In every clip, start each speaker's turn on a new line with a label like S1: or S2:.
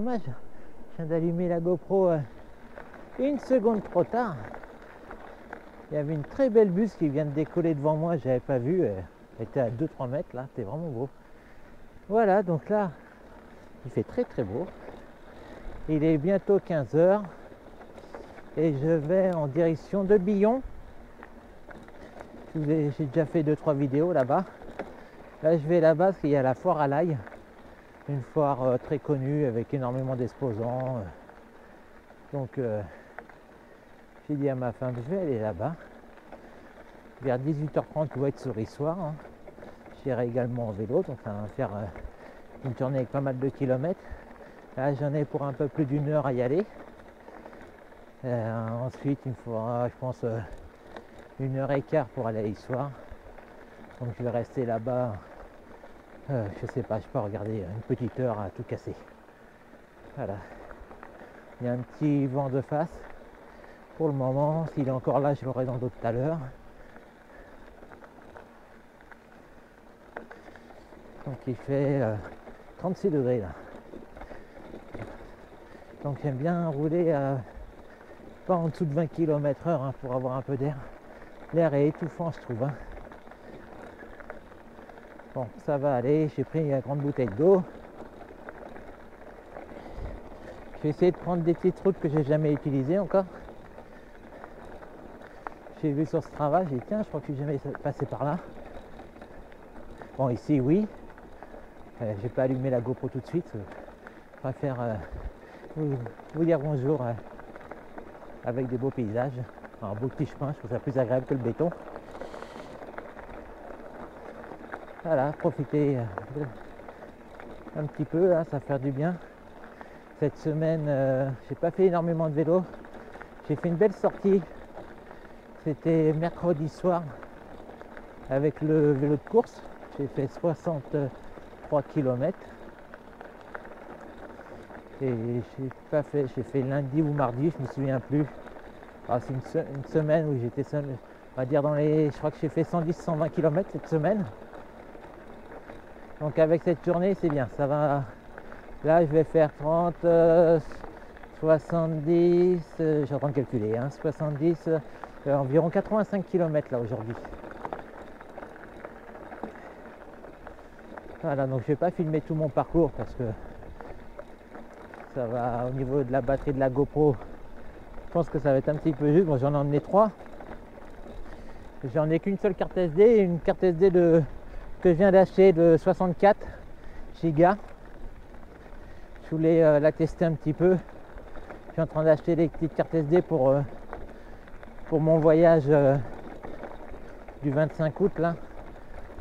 S1: dommage. Je viens d'allumer la GoPro une seconde trop tard. Il y avait une très belle buse qui vient de décoller devant moi, j'avais pas vu. Elle était à 2-3 mètres là, c'était vraiment beau. Voilà, donc là, il fait très très beau. Il est bientôt 15 h et je vais en direction de Billon. J'ai déjà fait 2-3 vidéos là-bas. Là, je vais là-bas parce qu'il y a la foire à l'ail, une foire très connue avec énormément d'exposants. Donc, j'ai dit à ma femme, je vais aller là-bas. Vers 18 h 30, je dois être sur Issoire. Hein. J'irai également en vélo, donc ça va faire une journée avec pas mal de kilomètres. Là, j'en ai pour un peu plus d'1 heure à y aller. Ensuite, il me faudra, je pense, 1h15 pour aller à Issoire. Donc, je vais rester là-bas. Je sais pas, je peux regarder une petite heure à tout casser. Voilà. Il y a un petit vent de face. Pour le moment, s'il est encore là, je l'aurai dans l'eau tout à l'heure. Donc il fait 36 degrés là. Donc j'aime bien rouler pas en dessous de 20 km/h hein, pour avoir un peu d'air. L'air est étouffant je trouve. Hein. Bon, ça va aller, j'ai pris une grande bouteille d'eau. Je vais essayer de prendre des petites routes que j'ai jamais utilisées encore. J'ai vu sur ce travail, j'ai dit tiens, je crois que je suis jamais passé par là. Bon, ici oui. J'ai pas allumé la GoPro tout de suite. Je préfère vous dire bonjour avec des beaux paysages. Un beau petit chemin, je trouve ça plus agréable que le béton. Voilà, profitez un petit peu, là, ça va faire du bien. Cette semaine, j'ai pas fait énormément de vélo. J'ai fait une belle sortie. C'était mercredi soir avec le vélo de course. J'ai fait 63 km. Et j'ai fait lundi ou mardi, je me souviens plus. Alors, c'est une semaine où j'étais seul, on va dire je crois que j'ai fait 110-120 km cette semaine. Donc avec cette journée, c'est bien, ça va. Là, je vais faire 30, 70, je suis en train de calculer, hein, 70, environ 85 km là aujourd'hui. Voilà, donc je vais pas filmer tout mon parcours parce que ça va au niveau de la batterie de la GoPro. Je pense que ça va être un petit peu juste. Bon, j'en ai emmené 3. J'en ai qu'une seule carte SD, une carte SD que je viens d'acheter de 64 Go. Je voulais la tester un petit peu. Je suis en train d'acheter des petites cartes SD pour mon voyage du 25 août là.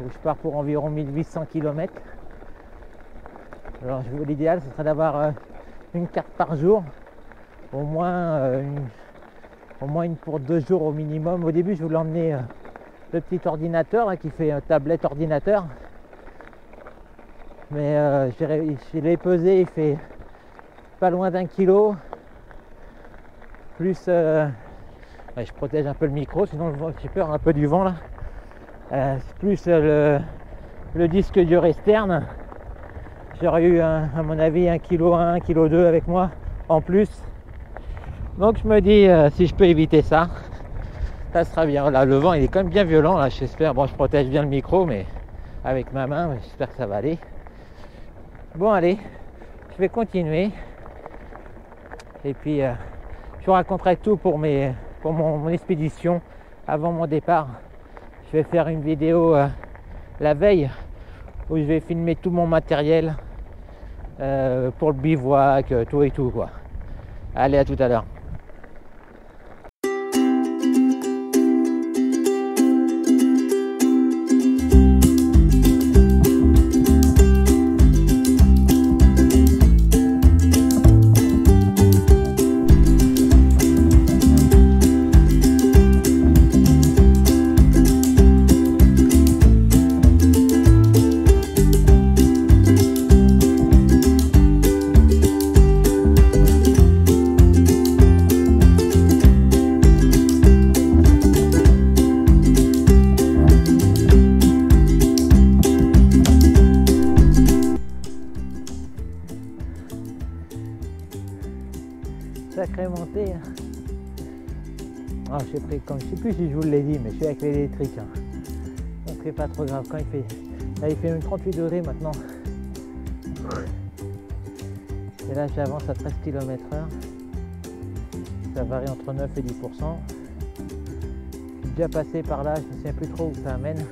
S1: Donc je pars pour environ 1800 km. Alors l'idéal ce serait d'avoir une carte par jour, au moins une pour 2 jours au minimum. Au début je voulais emmener le petit ordinateur là, qui fait tablette ordinateur, mais je l'ai pesé, il fait pas loin d'1 kilo, plus je protège un peu le micro sinon j'ai peur un peu du vent là. Plus le disque dur externe, j'aurais eu à mon avis 1 kg, 1 kg 2 avec moi en plus. Donc je me dis si je peux éviter ça, ça sera bien. Là le vent il est quand même bien violent là, j'espère. Bon, je protège bien le micro mais avec ma main, j'espère que ça va aller. Bon allez, je vais continuer et puis je vous raconterai tout pour mon expédition avant mon départ. Je vais faire une vidéo la veille où je vais filmer tout mon matériel pour le bivouac, tout et tout quoi. Allez, à tout à l'heure. sacrée montée. Alors, j'ai pris, comme je sais plus si je vous l'ai dit, mais je suis avec l'électrique. Hein. Donc c'est pas trop grave. Quand il fait, là, il fait même 38 degrés maintenant. Et là, j'avance à 13 km/h. Ça varie entre 9 et 10%. Je suis déjà passé par là, je ne sais plus trop où ça amène.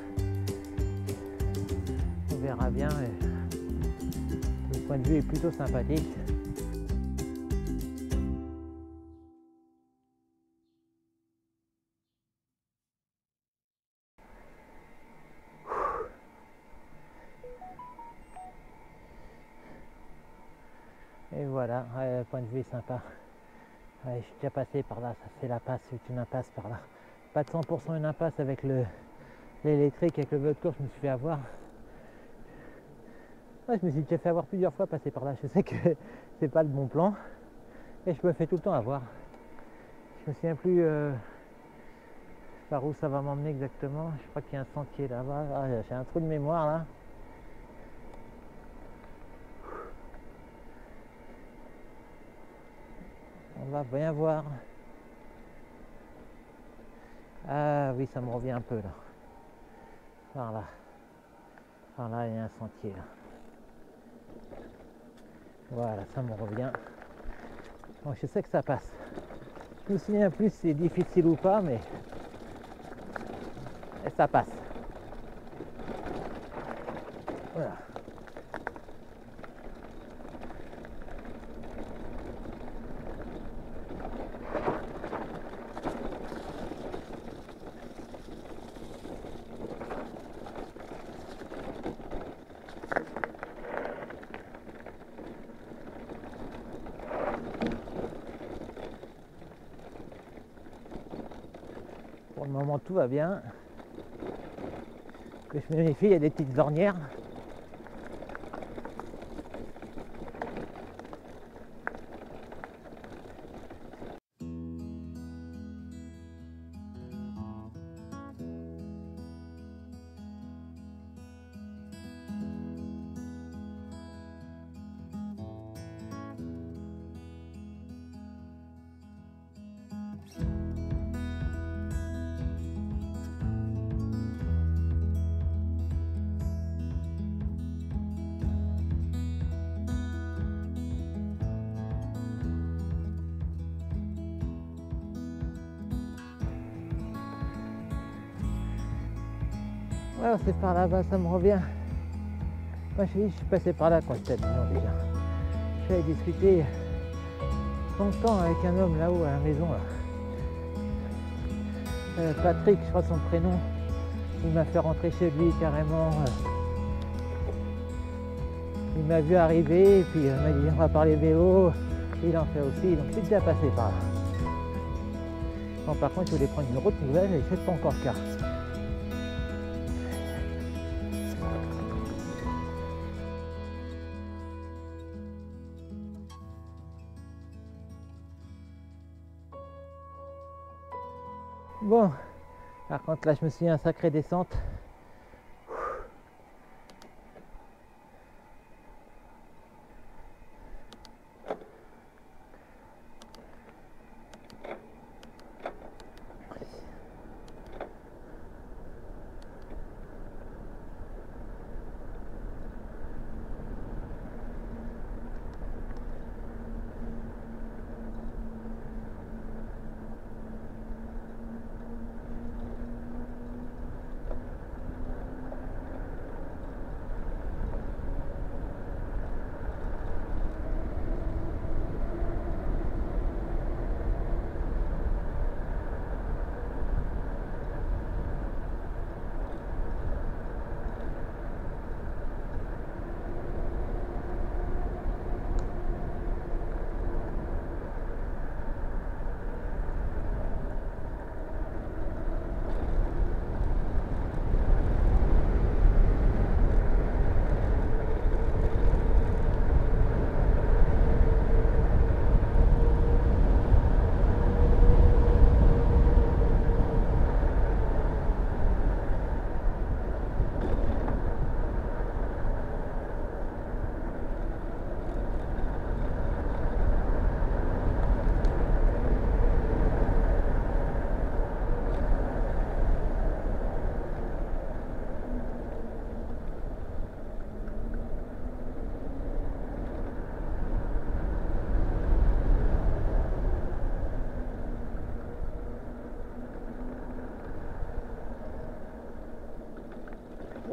S1: On verra bien. Le point de vue est plutôt sympathique. Et voilà, le point de vue est sympa. Ouais, je suis déjà passé par là, ça c'est la passe, c'est une impasse par là. Pas de 100% une impasse avec l'électrique, avec le vélo de course, je me suis fait avoir. Ouais, je me suis déjà fait avoir plusieurs fois passer par là. Je sais que c'est pas le bon plan et je me fais tout le temps avoir. Je me souviens plus par où ça va m'emmener exactement. Je crois qu'il y a un sentier là-bas. Ah, j'ai un trou de mémoire là. On va bien voir. Ah oui, ça me revient un peu là. Par là. Par là, il y a un sentier là. Voilà, ça me revient. Bon, je sais que ça passe. Je me souviens plus si c'est difficile ou pas, mais et ça passe. Voilà. Pour le moment, tout va bien. Que je me méfie, il y a des petites ornières. Ouais, c'est par là-bas, ça me revient. Moi, je suis passé par là quand j'étais à Dijon déjà. Je suis allé discuter longtemps avec un homme là-haut à la maison. Là. Patrick, je crois son prénom. Il m'a fait rentrer chez lui carrément. Il m'a vu arriver et puis il m'a dit on va parler vélo. Il en fait aussi, donc je suis déjà passé par là. Bon, par contre, je voulais prendre une route nouvelle et c'est pas encore le cas. Bon, par contre là je me suis dit un sacré descente.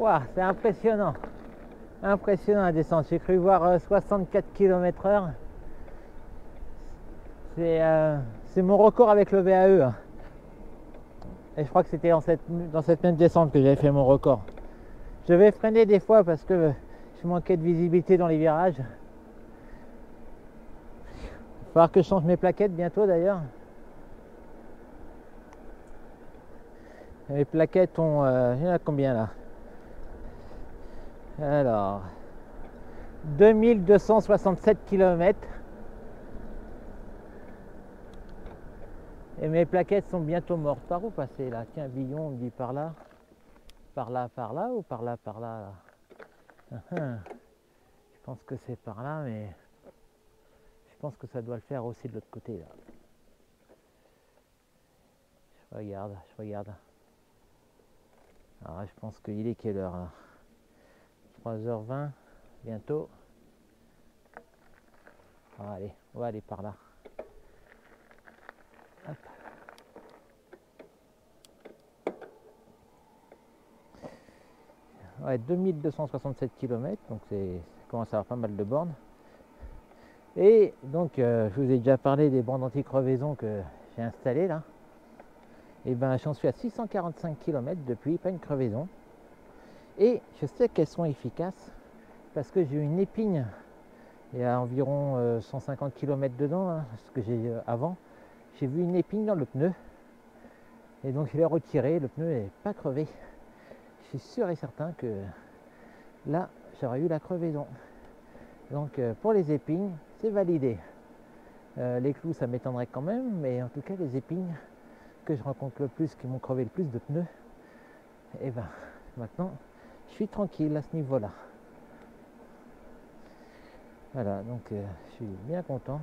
S1: Waouh, c'est impressionnant. Impressionnant à descendre. J'ai cru voir 64 km/h. C'est mon record avec le VAE. Et je crois que c'était dans cette même descente que j'avais fait mon record. Je vais freiner des fois parce que je manquais de visibilité dans les virages. Il va falloir que je change mes plaquettes bientôt d'ailleurs. Mes plaquettes ont... il y en a combien là? Alors... 2267 km. Et mes plaquettes sont bientôt mortes. Par où passer là? Tiens, Billon, on me dit par là. Par là ou par là là. Je pense que c'est par là, mais je pense que ça doit le faire aussi de l'autre côté là. Je regarde. Alors je pense qu'il est quelle heure là? 3h20 bientôt. Ah, allez, on va aller par là. Hop. Ouais, 2267 km, donc ça commence à avoir pas mal de bornes. Et donc, je vous ai déjà parlé des bandes anti-crevaison que j'ai installées là. Et ben, j'en suis à 645 km depuis, pas une crevaison. Et je sais qu'elles sont efficaces parce que j'ai eu une épine il y a environ 150 km dedans, hein, ce que j'ai avant. J'ai vu une épine dans le pneu. Et donc, je l'ai retiré, le pneu n'est pas crevé. Je suis sûr et certain que là, j'aurais eu la crevaison. Donc pour les épines, c'est validé. Les clous, ça m'étonnerait quand même, mais en tout cas les épines que je rencontre le plus, qui m'ont crevé le plus de pneus, et ben maintenant, je suis tranquille à ce niveau-là. Voilà, donc je suis bien content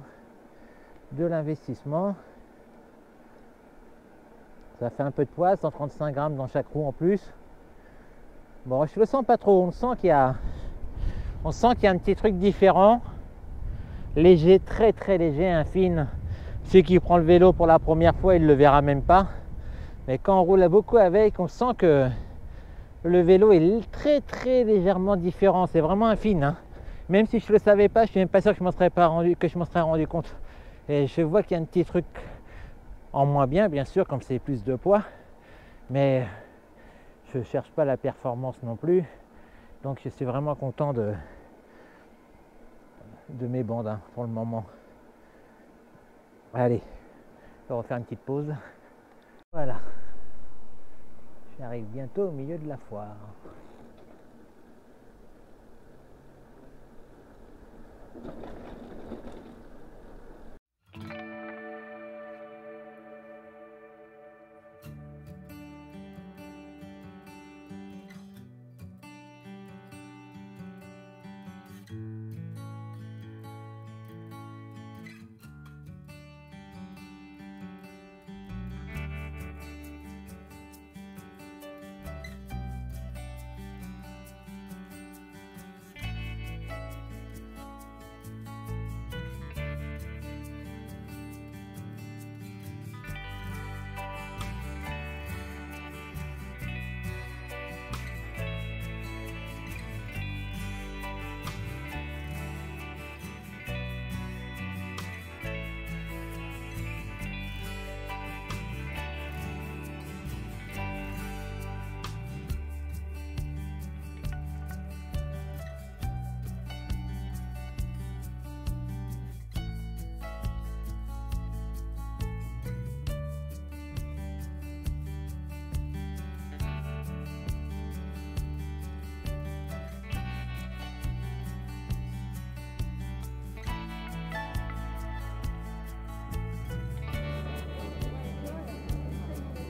S1: de l'investissement. Ça fait un peu de poids, 135 grammes dans chaque roue en plus. Bon, je le sens pas trop, on sent qu'il y a un petit truc différent, léger, très très léger, infine. Celui qui prend le vélo pour la première fois, il ne le verra même pas. Mais quand on roule beaucoup avec, on sent que le vélo est très très légèrement différent. C'est vraiment infine, hein. Même si je ne le savais pas, je suis même pas sûr que je m'en serais rendu compte. Et je vois qu'il y a un petit truc en moins bien sûr, comme c'est plus de poids. Mais je ne cherche pas la performance non plus. Donc je suis vraiment content de mes bandes, hein, pour le moment. Allez, on va refaire une petite pause. Voilà. J'arrive bientôt au milieu de la foire.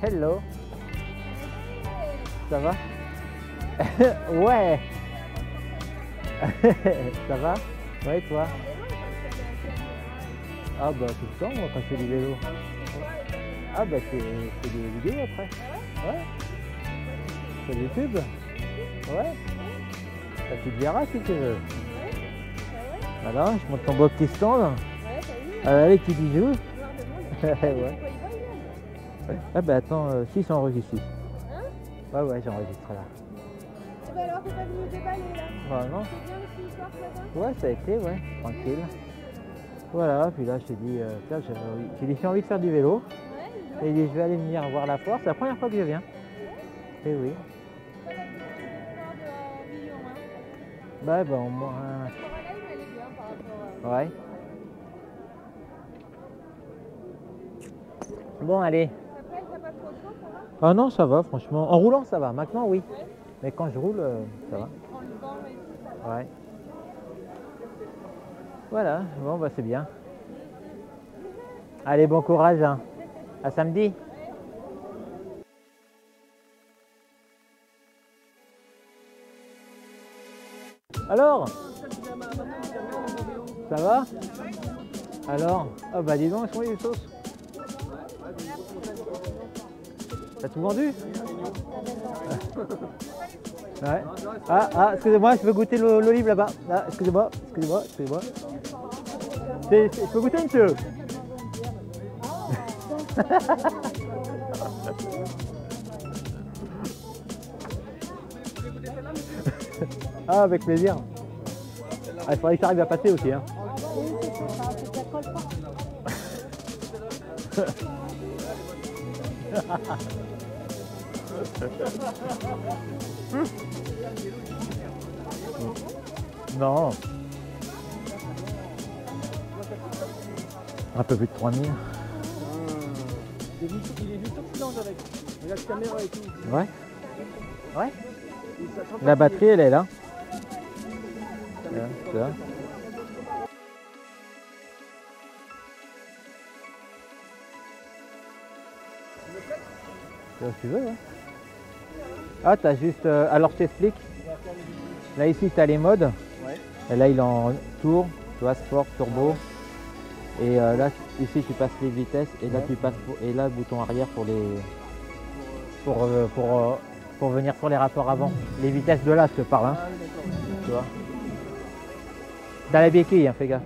S1: Hello. Ça va? Ouais. Ça va? Ouais, et toi? Ah bah tout le temps moi quand je fais du vélo. Ah bah c'est des vidéos après. Ouais. Sur YouTube? Ouais. Bah, tu te verras si tu veux. Voilà, je monte ton beau petit stand. Allez, petits bijoux. Ouais. Ah bah attends, si ça enregistre ici. Ouais, j'enregistre là.
S2: Eh ben alors, t'es pas venu déballer là?
S1: Bah non.
S2: C'est bien le petit soir ce matin?
S1: Ouais, ça a été, ouais, tranquille. Voilà, puis là, j'ai dit, tiens, j'ai envie de faire du vélo.
S2: Ouais,
S1: Et je vais aller venir voir la foire. C'est la première fois que je viens. Et oui.
S2: pas la petite histoire de million, hein.
S1: Bah, bon, moi.
S2: La Coraline, elle est bien par rapport à...
S1: Ouais. Bon, allez.
S2: Après, t'as pas trop de temps, ça va?
S1: Ah non, ça va, franchement. En roulant, ça va. Maintenant, oui.
S2: Ouais.
S1: Mais quand je roule, ça va.
S2: En le vent et tout, ça va.
S1: Ouais. Voilà, bon, bah, c'est bien. Allez, bon courage. Hein. À samedi. Alors, ça va? Alors, ah bah dis donc, ils sont où les sauces? T'as tout vendu? Ouais. Ah, excusez-moi, je veux goûter l'olive là-bas. Ah, excusez-moi. Je peux goûter, monsieur? Ah, avec plaisir. Ah, il faudrait que j'arrive à passer aussi. Hein. Non. Un peu plus de 3000.
S3: Il est juste sur silence avec. Il a la caméra et tout.
S1: Ouais. Ouais. La batterie, elle est là. C'est ça. Si tu veux, ouais. Ah, t'as juste. Alors, je t'explique. Là, ici, t'as les modes.
S3: Ouais.
S1: Et là, il est en tour, tu vois, sport, turbo. Et là, ici, tu passes les vitesses. Et là, tu passes. Et là, le bouton arrière pour les. Pour venir sur les rapports avant. Les vitesses de là, je te parle. Hein.
S3: Ah oui, d'accord.
S1: Tu vois. Dans la béquille, hein, fais gaffe.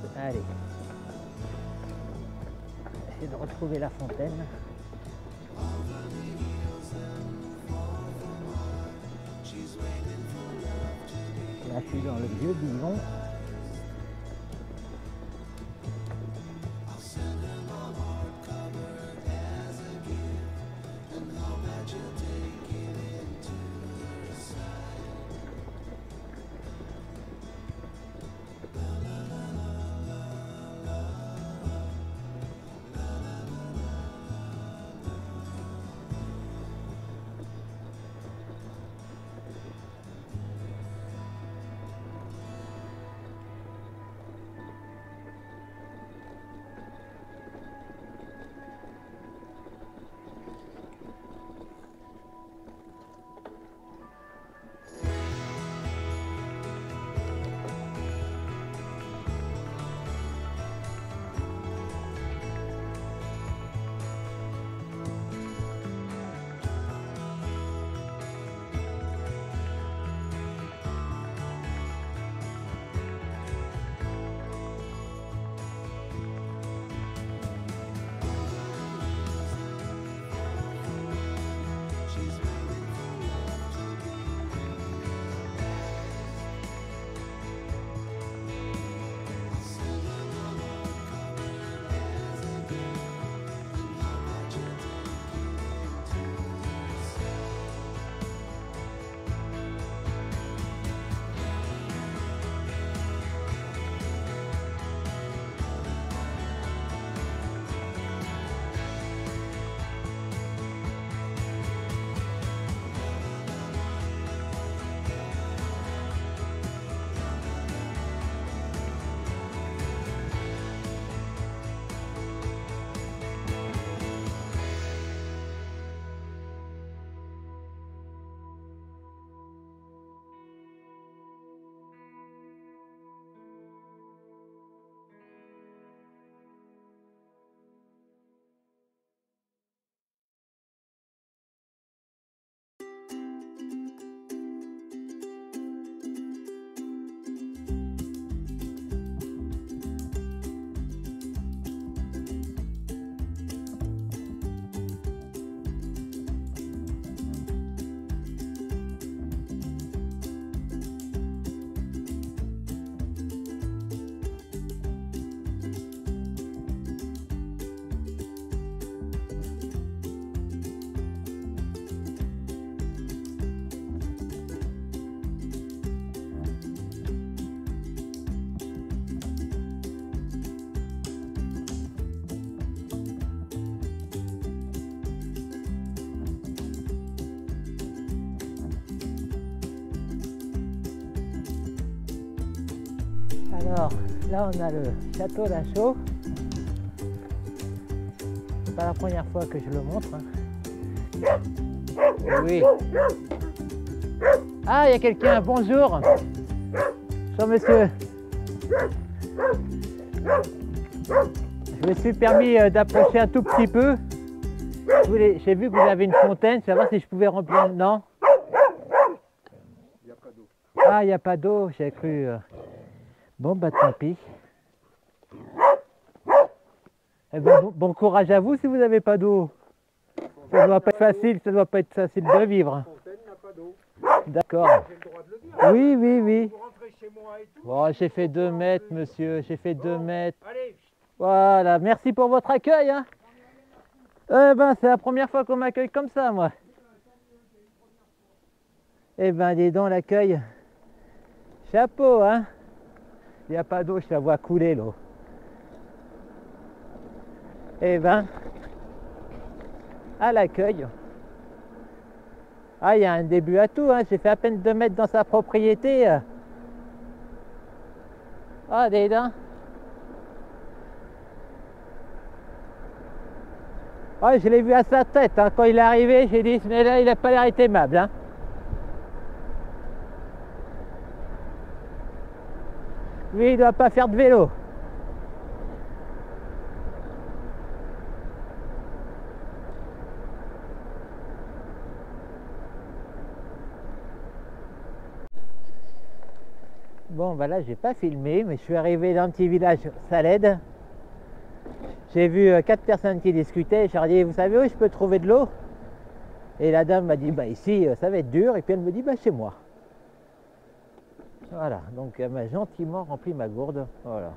S1: Hop, allez. Essayer de retrouver la fontaine. Là, je suis dans le vieux Billon. Alors là on a le château Lachaud. C'est pas la première fois que je le montre. Hein. Oui. Ah, il y a quelqu'un, bonjour. Bonjour monsieur. Je me suis permis d'approcher un tout petit peu. J'ai vu que vous avez une fontaine, savoir si je pouvais remplir. Non?
S3: Il n'y a pas d'eau.
S1: Ah, il n'y a pas d'eau, j'ai cru. Bon, bah tant pis. Eh ben, bon courage à vous si vous n'avez pas d'eau. Ça doit pas être facile, ça doit pas être facile de vivre.
S3: La fontaine n'a pas d'eau.
S1: D'accord.
S3: J'ai le droit de le dire.
S1: Oui, oui, oui.
S3: Vous rentrez chez moi et tout.
S1: Oh, j'ai fait 2 mètres, monsieur, j'ai fait 2 mètres.
S3: Allez.
S1: Voilà, merci pour votre accueil. Hein. Eh ben, c'est la première fois qu'on m'accueille comme ça, moi. Eh ben, dis donc, l'accueil. Chapeau, hein. Il n'y a pas d'eau, je la vois couler, l'eau. Eh ben, à l'accueil. Ah, il y a un début à tout, hein. J'ai fait à peine 2 mètres dans sa propriété. Ah, dis donc. Ah, je l'ai vu à sa tête, hein. Quand il est arrivé, j'ai dit, mais là, il n'a pas l'air aimable, hein. Lui, il ne doit pas faire de vélo. Bon, bah là, j'ai pas filmé, mais je suis arrivé dans un petit village Salède. J'ai vu 4 personnes qui discutaient. Je leur ai dit, vous savez où je peux trouver de l'eau? Et la dame m'a dit, bah ici, ça va être dur. Et puis elle me dit, bah chez moi. Voilà, donc elle m'a gentiment rempli ma gourde. Voilà.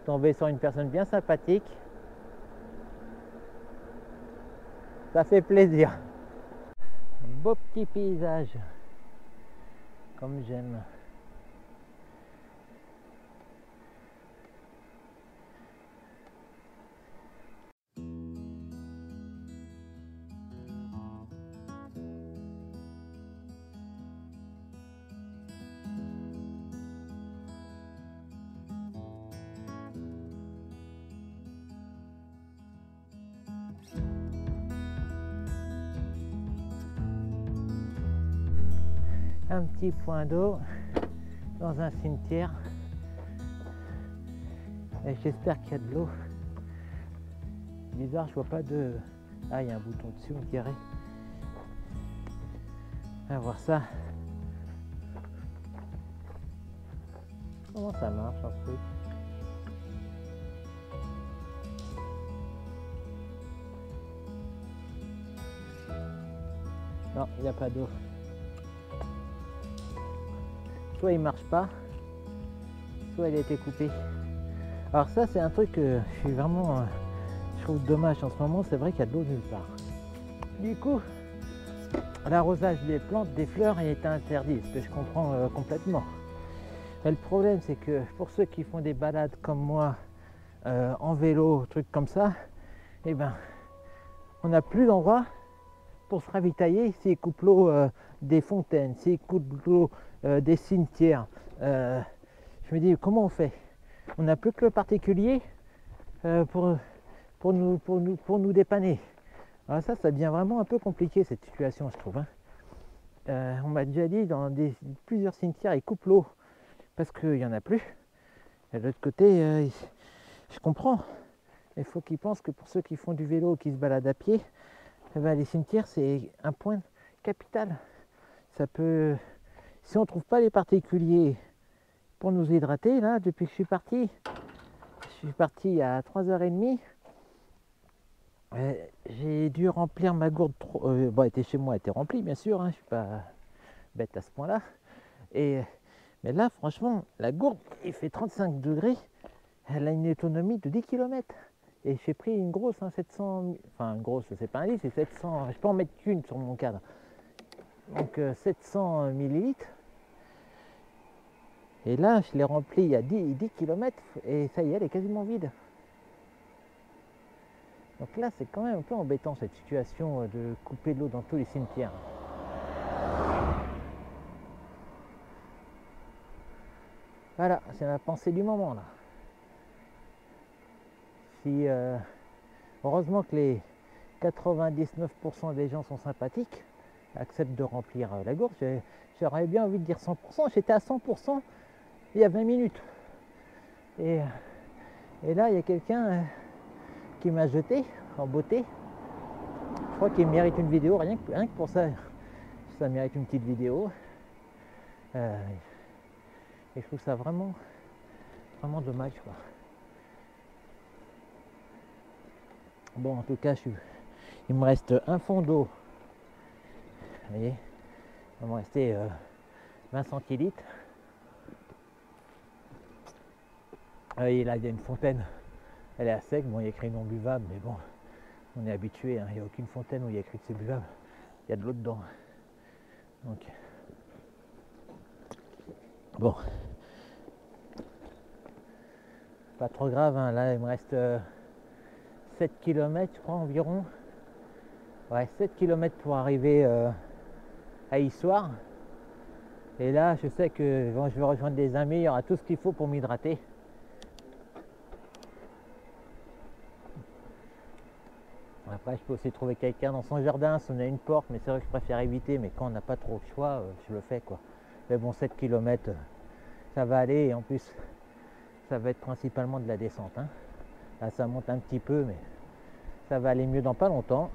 S1: Tombé sur une personne bien sympathique. Ça fait plaisir. Beau petit paysage. Comme j'aime. Un petit point d'eau dans un cimetière et j'espère qu'il y a de l'eau. Bizarre, je vois pas de... Ah, il y a un bouton dessus, on dirait. On va voir ça. Comment ça marche un truc? Non, il n'y a pas d'eau. Soit il marche pas, soit il a été coupé. Alors ça, c'est un truc que je suis vraiment, je trouve dommage en ce moment. C'est vrai qu'il y a de l'eau nulle part. Du coup, l'arrosage des plantes, des fleurs est interdit, ce que je comprends complètement. Mais le problème, c'est que pour ceux qui font des balades comme moi, en vélo, trucs comme ça, eh ben, on n'a plus d'endroit pour se ravitailler s'ils coupent l'eau des fontaines, s'ils coupent l'eau des cimetières. Je me dis, comment on fait? On n'a plus que le particulier pour nous dépanner. Alors ça devient vraiment un peu compliqué cette situation, je trouve. On m'a déjà dit, dans plusieurs cimetières, ils coupent l'eau parce qu'il n'y en a plus. Et de l'autre côté, je comprends. Il faut qu'ils pensent que pour ceux qui font du vélo, qui se baladent à pied, eh ben, les cimetières, c'est un point capital. Ça peut... Si on ne trouve pas les particuliers pour nous hydrater, là, depuis que je suis parti à 3h30, j'ai dû remplir ma gourde. Bon, elle était chez moi, elle était remplie, bien sûr, hein, je ne suis pas bête à ce point-là. Mais là, franchement, la gourde, il fait 35 degrés, elle a une autonomie de 10 km. Et j'ai pris une grosse, 700, enfin une grosse, c'est pas un litre, c'est 700, je peux en mettre qu'une sur mon cadre. Donc 700 millilitres. Et là, je l'ai remplie il y a 10 km et ça y est, elle est quasiment vide. Donc là, c'est quand même un peu embêtant cette situation de couper l'eau dans tous les cimetières. Voilà, c'est ma pensée du moment là. Si, heureusement que les 99% des gens sont sympathiques, acceptent de remplir la gourde. J'aurais bien envie de dire 100%, j'étais à 100% il y a 20 minutes. Et là, il y a quelqu'un qui m'a jeté en beauté. Je crois qu'il mérite une vidéo, rien que pour ça, ça mérite une petite vidéo. Et je trouve ça vraiment dommage, quoi. Bon, en tout cas, il me reste un fond d'eau. Vous voyez, il va me rester 20 centilitres. Et là, il y a une fontaine. Elle est à sec. Bon, il y a écrit non buvable, mais bon, on est habitué. Hein. Il n'y a aucune fontaine où il y a écrit que c'est buvable. Il y a de l'eau dedans. Donc, bon, pas trop grave. Hein. Là, il me reste 7 km, je crois, environ. Ouais, 7 km pour arriver à Issoire. Et là, je sais que quand je vais rejoindre des amis, il y aura tout ce qu'il faut pour m'hydrater. Après, je peux aussi trouver quelqu'un dans son jardin si on a une porte, mais c'est vrai que je préfère éviter. Mais quand on n'a pas trop le choix, je le fais, quoi. Mais bon, 7 km, ça va aller. Et en plus, ça va être principalement de la descente. Hein. Là, ça monte un petit peu, mais ça va aller mieux dans pas longtemps.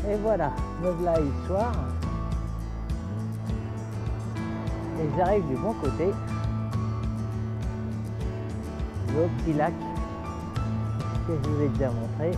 S1: Et voilà, me voilà le soir. Et j'arrive du bon côté. Le petit lac que je vous ai déjà montré.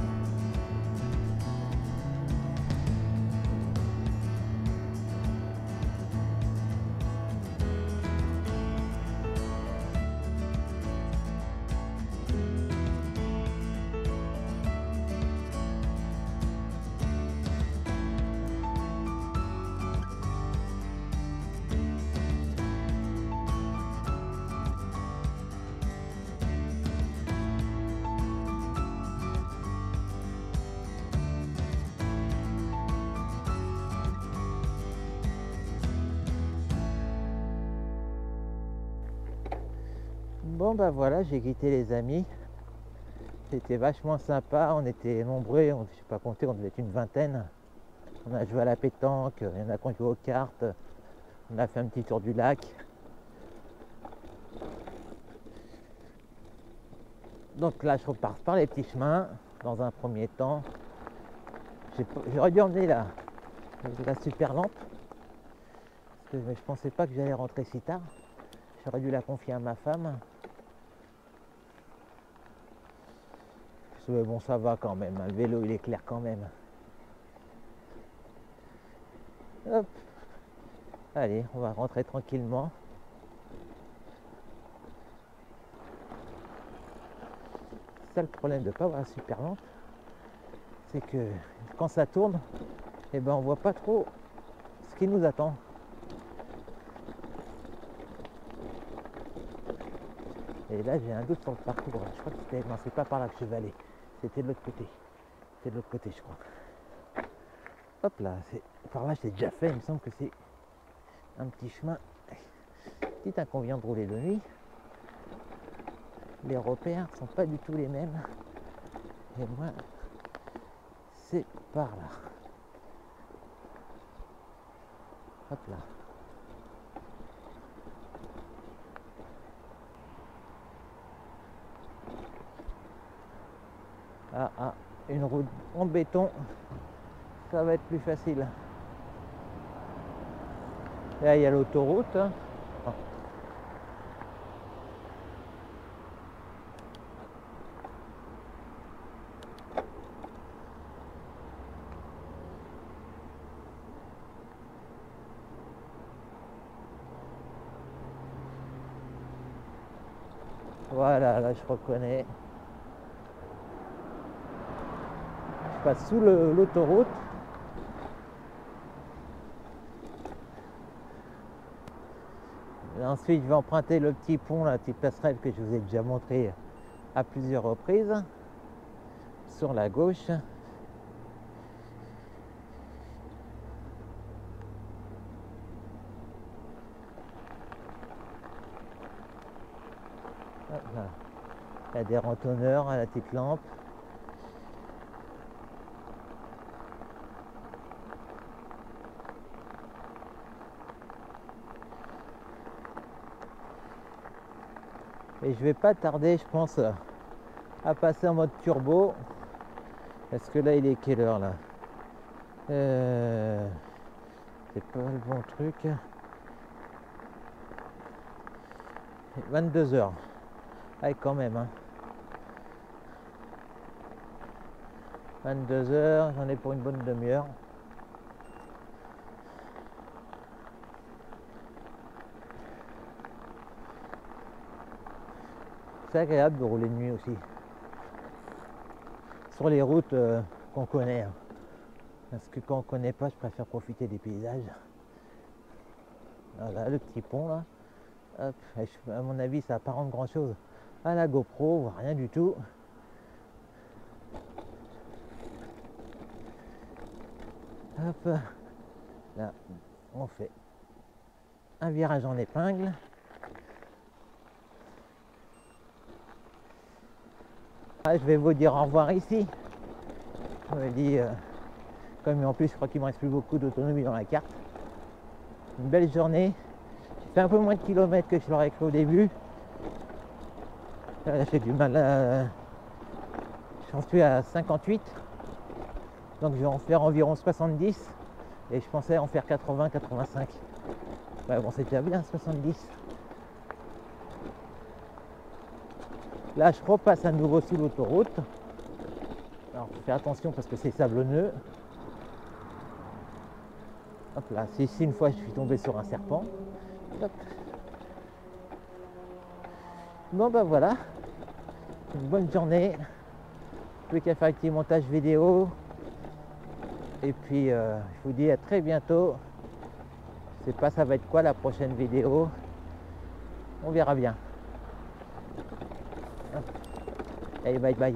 S1: Bon bah voilà, j'ai quitté les amis. C'était vachement sympa, on était nombreux, je ne sais pas compter, on devait être une vingtaine. On a joué à la pétanque, il y en a qui ont joué aux cartes, on a fait un petit tour du lac. Donc là je repars par les petits chemins dans un premier temps. J'aurais dû emmener la super lampe, parce que je pensais pas que j'allais rentrer si tard. J'aurais dû la confier à ma femme. Bon, ça va quand même, le vélo il est clair quand même. Hop. Allez, on va rentrer tranquillement. C'est ça le problème de ne pas avoir la super lampe, c'est que quand ça tourne, eh ben on voit pas trop ce qui nous attend. Et là j'ai un doute sur le parcours. Je crois que c'était. Non, c'est pas par là que je vais aller. C'était de l'autre côté. C'est de l'autre côté je crois. Hop là, par là j'ai déjà fait, il me semble que c'est un petit chemin. Petit inconvénient de rouler de nuit. Les repères sont pas du tout les mêmes. Et moi, c'est par là. Hop là. Ah, une route en béton, ça va être plus facile. Là, il y a l'autoroute. Voilà, là je reconnais. Je passe sous l'autoroute. Ensuite, je vais emprunter le petit pont, la petite passerelle que je vous ai déjà montré à plusieurs reprises. Sur la gauche. Voilà. Il y a des randonneurs à la petite lampe. Et je vais pas tarder, je pense, à passer en mode turbo. Parce que là, il est quelle heure là? C'est pas le bon truc. 22 h. Ah, quand même. Hein. 22 h, j'en ai pour une bonne demi-heure. C'est agréable de rouler de nuit aussi. Sur les routes qu'on connaît. Hein. Parce que quand on ne connaît pas, je préfère profiter des paysages. Voilà, le petit pont là. Hop, à mon avis, ça va pas rendre grand chose à la GoPro, voire rien du tout. Hop, là, on fait un virage en épingle. Ah, je vais vous dire au revoir ici. Je me dis, comme en plus, je crois qu'il ne me reste plus beaucoup d'autonomie dans la carte. Une belle journée. J'ai fait un peu moins de kilomètres que je l'aurais cru au début. Là, j'ai du mal à... J'en suis à 58. Donc je vais en faire environ 70 et je pensais en faire 80-85. Ouais, bon, c'est déjà bien 70. Là je repasse à nouveau sous l'autoroute. Alors faut faire attention parce que c'est sablonneux. Hop là, c'est ici une fois je suis tombé sur un serpent. Hop. Bon ben voilà, une bonne journée. Plus qu'à faire un petit montage vidéo. Et puis je vous dis à très bientôt. Je sais pas ça va être quoi la prochaine vidéo. On verra bien. Allez, bye bye.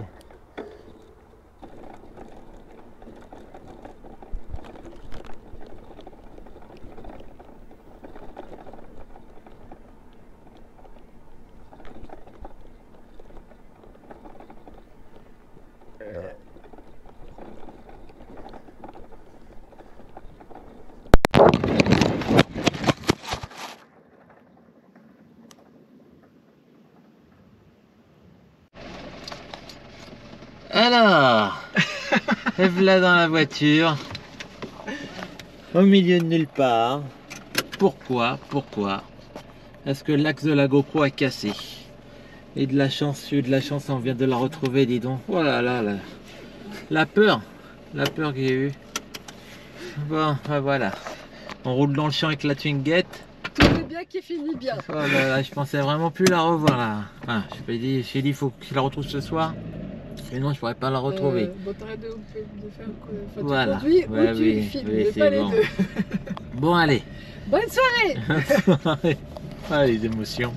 S1: Alors, et voilà dans la voiture, au milieu de nulle part. Pourquoi est-ce que l'axe de la GoPro a cassé? Et de la chance, on vient de la retrouver, dis donc. Oh là là, la peur que j'ai eue. Bon, ben voilà, on roule dans le champ avec la Twinguette.
S2: Tout est bien qui finit bien.
S1: Oh là là, je pensais vraiment plus la revoir là. Enfin, j'ai dit, il faut que je la retrouve ce soir. Sinon, je pourrais pas la retrouver.
S2: Bon, t'arrêtes de faire quoi? Enfin,
S1: Voilà.
S2: tu conduis
S1: Ouais,
S2: ou tu
S1: oui,
S2: filmes,
S1: oui,
S2: mais
S1: c'est
S2: pas les
S1: bon.
S2: deux.
S1: Bon, allez.
S2: Bonne soirée.
S1: Ah, les émotions.